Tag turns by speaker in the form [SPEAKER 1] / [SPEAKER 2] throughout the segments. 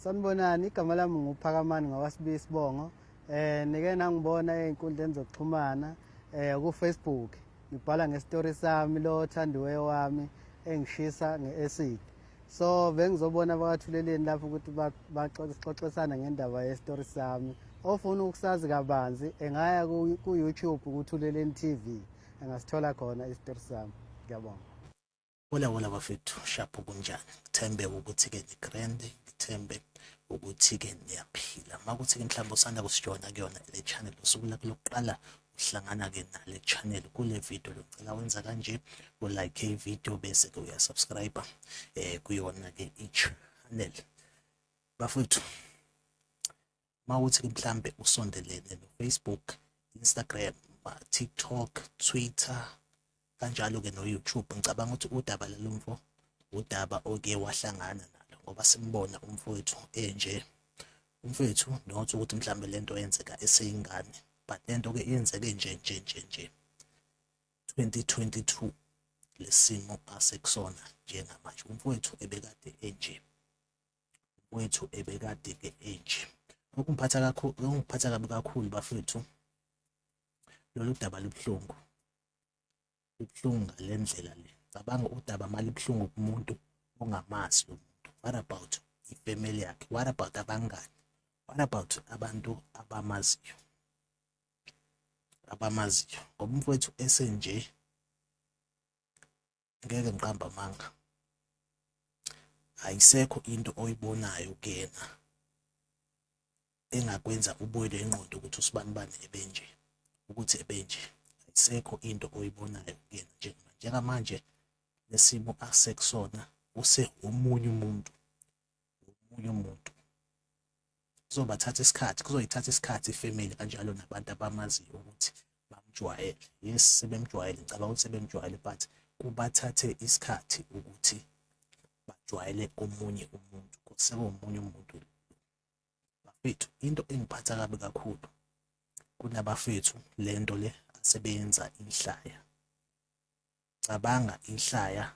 [SPEAKER 1] Sanibonani, igama lami nguPhakamani ngawasibiya isibongo. Nike nangibona ey'nkundleni zokuxhumana ku-Facebook. Ngibhala nge-story sami lo othandiweyo wami engishisa nge-acid. So bengizobona bakathuleleni lapho ukuthi baxoxisana ngendaba ye-story sami. Ofuna ukusazi kabanzi engaya ku-YouTube kuThuleleni TV. Engasithola khona i-story sami. Ngiyabonga.
[SPEAKER 2] Wala bafethu shapho kunjani? Ngithembe ukuthi-ke ni-grand, ngithembe ukuthi-ke niyaphila. Makuthi-ke mhlawumbe usanda kusijona kuyona le channel usuku lakho lokuqala uhlangana-ke nale channel kule video locela wenza kanje, u-like i-video bese-ke uyasubscribe kuyona-ke i-channel. Bafethu, mawuthi-ke mhlambe usondelene no-Facebook, Instagram, TikTok, Twitter kanjalo-ke no-YouTube, ngicabanga ukuthi udaba lalumfo udaba oke wahlangana nalo ngoba simbona umfowethu enje. Umfowethu not ukuthi mhlambe lento yenzeka eseyingane, but lento-ke yenzeke nje 2022 lesimo asekusona njengamanje. Umfowethu ebekade enje, umfowethu ebekade-ke enje. Okungiphatha kabi kakhulu bafethu, lolu daba lubuhlungu. Ibuhlungu ngale ndlela le. Cabanga udaba mali ibuhlungu kumuntu ongamazi lo muntu. What about ifamily yakhe? What about abangani? What about abantu abamaziyo? Ngoba umfowethu esenje ngeke ngiqamba amanga. Ayisekho into oyibonayo kuyena engakwenza ubuyele ingqondo ukuthi usibanibani ebenje, ukuthi ebenje. Ayisekho into oyibonayo kuyena njengamanje lesimo asekusona omunye umuntu. Kuzoyithatha isikhathi ifamily kanjalo nabantu abamaziyo ukuthi bamjwayele. Yes, sebemjwayele, ngicabanga ukuthi sebemjwayele, but kubathathe isikhathi ukuthi bajwayele omunye umuntu, sekuwomunye umuntu. Bafethu, into engiphatha kabi kakhulu kunabafethu lento le asebenza Ihlaya. Cabanga Ihlaya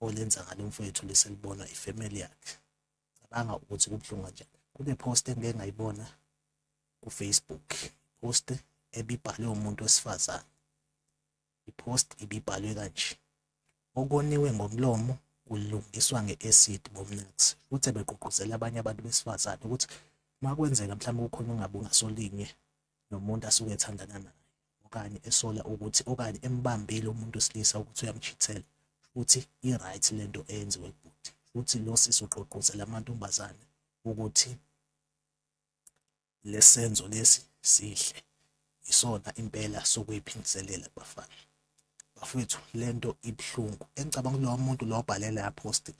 [SPEAKER 2] olenza ngalo mfowethu leselibona ifamily yakhe. Cabanga ukuthi kubuhlungu kanjani. Kule post engeke ngayibona ku-Facebook, post ebibhalwe umuntu wesifazane. I-post ibibhalwe kanje: okoniwe ngomlomo kulungiswa nge-acid bomnax. Futhi begqugquzela abanye abantu besifazane ukuthi makwenzeka mhlawumbe kukhona ungabe ungasolinye nomuntu asuke ethandana naye, okanye esola ukuthi okanye embambile umuntu wesilisa ukuthi uyamchithela, futhi i-right lento eyenziwe kubhuti. Futhi lo sisi uqoqozela amantombazane ukuthi lesenzo lesi sihle, isona impela sokuyiphindiselela kubafana. Bafethu, lento ibuhlungu. Engicabanga lo muntu lo obhalela ya post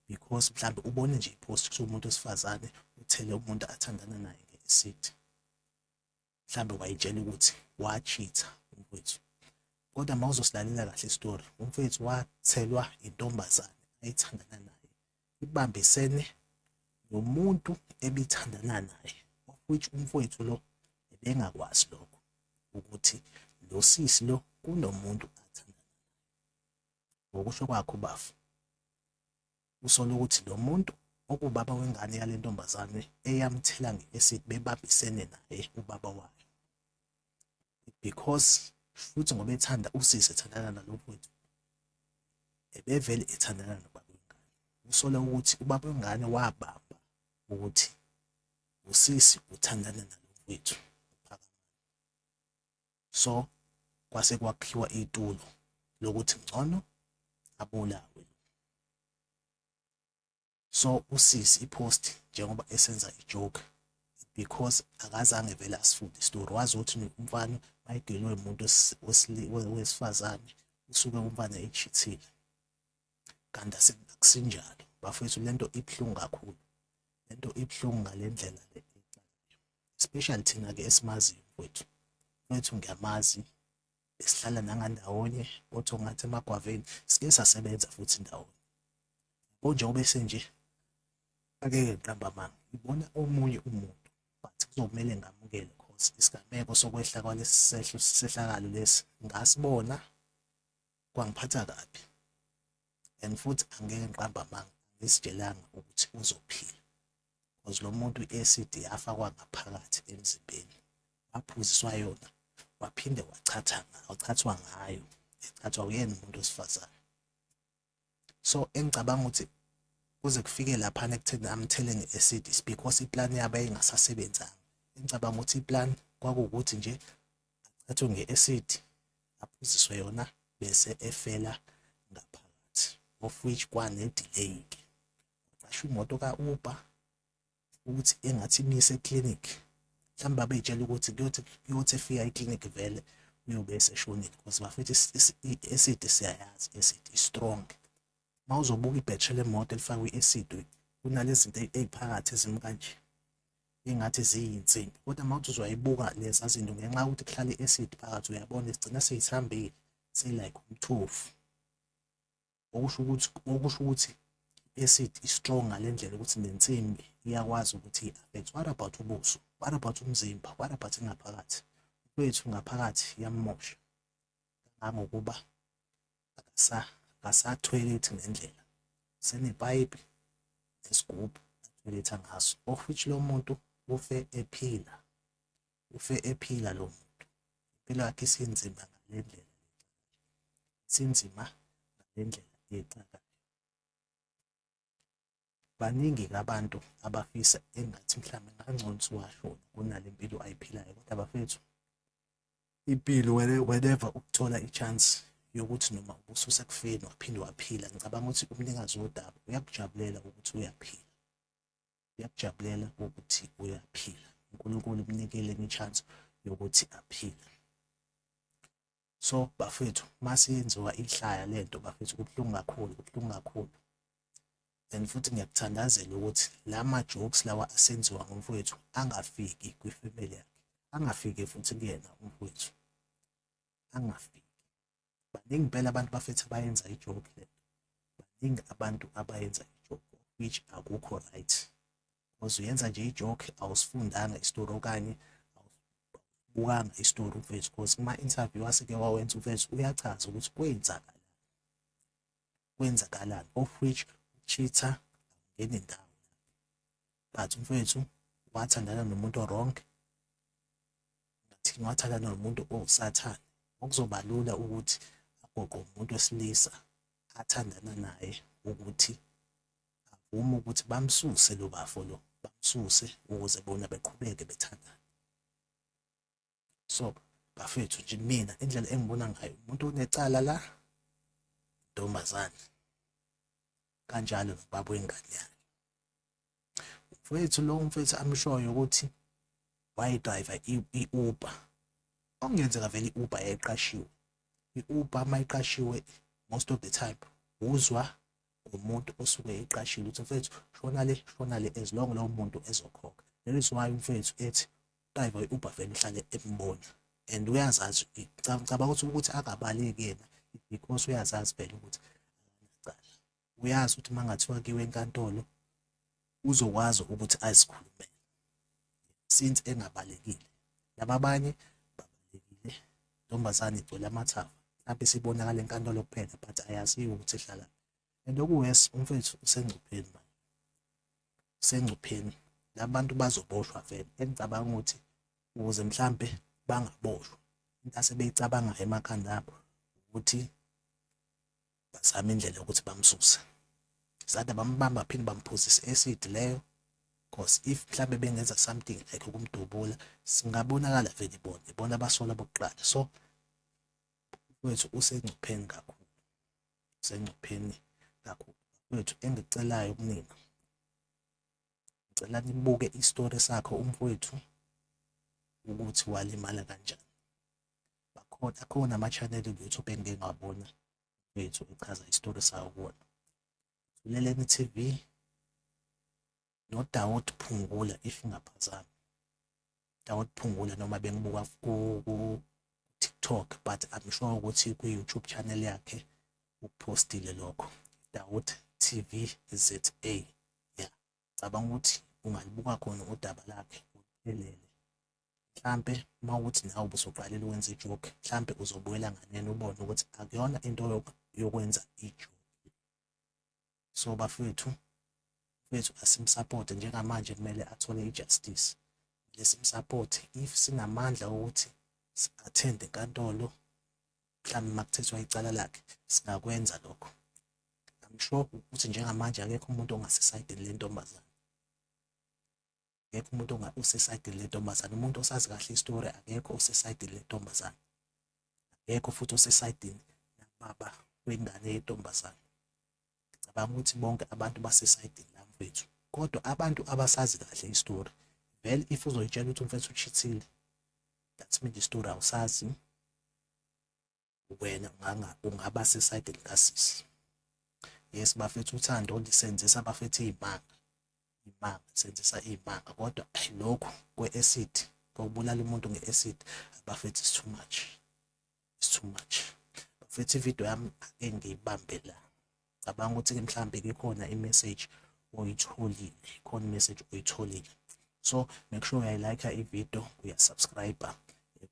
[SPEAKER 2] because mhlawumbe ubone nje i-post kusho umuntu wesifazane uthele umuntu athandana naye nge-acid. Mhlawumbe wayitshela ukuthi wachitha umfowethu. Kodwa mawuzosilalela kahle story, umfowethu wathelwa intombazane ayithandana naye, ibambisene nomuntu ebithandana naye, of which umfowethu lo ebengakwazi lokho ukuthi lo sisi lo kunomuntu athandana naye. Ngokusho kwakho bafu, usola ukuthi lo muntu okubaba wengane yale ntombazane eyamthela nge-acid bebambisene naye ubaba wayo, because futhi ngoba ethanda usisi ethandana nalo mfowethu ebevele ethandana nobaba wengane. Usola ukuthi ubaba wengane wabamba ukuthi usisi uthandana nalo mfowethu Phakamani. So kwase kwakhiwa itulo lokuthi ngcono abulawe. So usisi ipost njengoba esenza ijoke because akazange vele asifunde istory. Wazi ukuthi umfana mayidelwe umuntu wesifazane usuke umfana echithile, kanti akusinjalo. Bafethu, lento ibuhlungu kakhulu. Lento ibuhlungu ngale ndlela le, especially thina-ke esimaziyo mfowethu. Mfowethu ngiyamazi, besihlala nangandawonye othi ngathi emagwaveni, sike sasebenza futhi ndawonye. Njengoba esenje angeke ngiqamba amanga, ngibona omunye umuntu, but kuzomele ngamukele cause isigameko sokwehla kwalesi sehlakalo lesi ngasibona, kwangiphatha kabi, and futhi angeke ngiqamba amanga, ngisitshelanga ukuthi uzophila. because lo muntu i-acid yafakwa ngaphakathi emzimbeni, waphuziswa yona, waphinde wachathwa ngayo, echathwa uyena umuntu wesifazane. So engicabanga ukuthi kuze kufike laphana ekutheni amthele nge-acid is because iplan yabo yayingasasebenzanga. Engicabanga ukuthi iplan kwakuwukuthi nje achathwe nge-acid, aphuziswe yona bese efela ngaphakathi, of which kwane-delay-ke. Waqasha imoto ka-Uber ukuthi engathi imise eklinikhi, mhlawumbe babeyitshela ukuthi kuyothi efika eklinikhi vele uyobe eseshonile because bafethu i-acid siyayazi, i-acid i-strong. Uma uzobuka ibhetri lemoto elifakwe i-acid, kunalezi zinto ey'phakathi ezimi kanje engathi ziyinsimbi, kodwa uma uthi uzoyibuka leza zinto ngenxa yokuthi kuhlala i-acid phakathi, uyabona zigcina sey'thambile, seyilike umthofu. Okusho ukuthi i-acid i-strong ngale ndlela ukuthi nensimbi iyakwazi ukuthi i-affect. What about ubuso? What about umzimba? What about ingaphakathi? Kwethu ngaphakathi iyamosha kangangokuba akasathwelethi ngendlela, senepayipi nesigubhu atholetha ngaso, of which lo muntu ufe ephila lo muntu. Impilo yakhe isinzima ngale ndlela, isinzima ngale ndlela exakayo. Baningi-ke abantu abafisa engathi mhlawumbe ngangcono ukuthi washona kunale mpilo ayiphilayo, kodwa bafethu impilo whenever ukuthola i-chance yokuthi noma ubususekufeni waphinde waphila, ngicabanga ukuthi umnikazi wodaba uyakujabulela ukuthi uyaphila, uyakujabulela ukuthi uyaphila. uNkulunkulu umnikele i-chance yokuthi aphile. So bafethu mase yenziwa ihlaya lento bafethu kubuhlungu kakhulu. And futhi ngiyakuthandazela ukuthi lama jokes lawa asenziwa ngumfowethu angafiki kwifamily yakhe, angafike futhi kuyena umfowethu, angafiki. Baningi impela abantu bafethu abayenza ijoke le, baningi abantu abayenza ijoke which akukho right, because uyenza nje ijoke awusifundanga istory okanye awubukanga istory umfowethu, because kuma-interview aseke wawenza umfowethu uyachaza ukuthi kwenzakalani, of which cheater ngene ndawo, but umfowethu wathandana nomuntu o-wrong, ngathini wathandana nomuntu osathane. Okuzoba lula ukuthi agoqe umuntu wesilisa athandana naye ukuthi avume ukuthi bamsuse lo bafo lo, bamsuse ukuze bona beqhubeke bethandana. So bafethu nje mina indlela engibona ngayo umuntu unecala la ntombazane, kanjalo nobaba wengane yakhe. Mfowethu lo mfowethu amshoyo ukuthi wayidriver i-Uber, okungenzeka vele i-Uber yayiqashiwe. I-Uber mayiqashiwe most of the time uzwa umuntu osuke eqashile ukuthi mfowethu shona le as long lo muntu ezokhokha. That is why mfowethu ethi driver i-Uber vele uhlale embona, and uyazazi ngicabanga ukuthi akabaleki yena because uyazazi vele ukuthi uyazi ukuthi mangathiwa kiwe enkantolo uzokwazi ukuthi azikhulumele since engabalekile. Laba abanye babalekile, ntombazane igcwele amathafa, mhlawumbe sibonakala enkantolo kuphela but ayaziwa ukuthi ehlala. And okuwesi umfethu usengcupheni manje, usengcupheni. Labantu bazoboshwa vele. Engicabanga ukuthi ukuze mhlawumbe bangaboshwa, into asebeyicabanga emakhanda abo ukuthi bazame indlela yokuthi bamsuse, zade bambamba phinde bamphuzise acid leyo, because if mhlawumbe bengenza something like ukumdubula singabonakala vele ibona abasola bokuqala. So wethu usengcupheni kakhulu, usengcupheni kakhulu. Wethu engicelayo kunina, ngicela nibuke istory sakho umfowethu ukuthi walimala kanjani. Akhona ama-channel ku-YouTube engike ngawabona wethu echaza istory sayo kuwona. Uleleni TV noDawud Phungula if ngingaphazami, Dawud Phungula noma bengibuka ku TikTok, but I'm sure ukuthi ku-YouTube channel yakhe upostile lokho, Dawud TV ZA. Yeah, cabanga ukuthi ungalibuka khona udaba lakhe uphelele. Mhlambe mawukuthi nawe ubusuqalela ukwenza ijoke, mhlambe uzobuyela nganene ubone ukuthi akuyona into yokwenza ijoke. So bafethu bafethu asimsupport njengamanje kumele athole ijustice. Lesimsupport if sinamandla ukuthi si-attend enkantolo mhlawumbe makuthethwa icala lakhe singakwenza lokho. I'm sure ukuthi njengamanje akekho umuntu ongasesayidini lentombazane. Akekho umuntu osesayidini lentombazane. Umuntu osazi kahle istory akekho osesayidini lentombazane. Akekho futhi osesayidini nababa wengane yentombazane. Ngicabanga ukuthi bonke abantu basesayidini lami mfethu. Kodwa abantu abasazi kahle istory, vele if uzoyitshela ukuthi umfethu uchithile, that's mean istory awusazi, wena ungaba sesayidini kasisi. Yes, bafethu uthando lisenzisa bafethu imanga senzisa imanga, kodwa lokhu kwe-acid kokubulala umuntu nge-acid bafethu is too much. It's too much. Bafethu ivideo yami ake ngiyibambe la. Cabanga ukuthi mhlambe ikhona i-message oyitholile, ikhona i-message oyitholile. So make sure uyayilike ivideo, uyasubscribe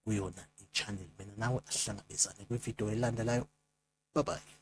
[SPEAKER 2] kuyona i-channel. Mina nawe asihlangabezane kwivideo elandelayo. Bye bye.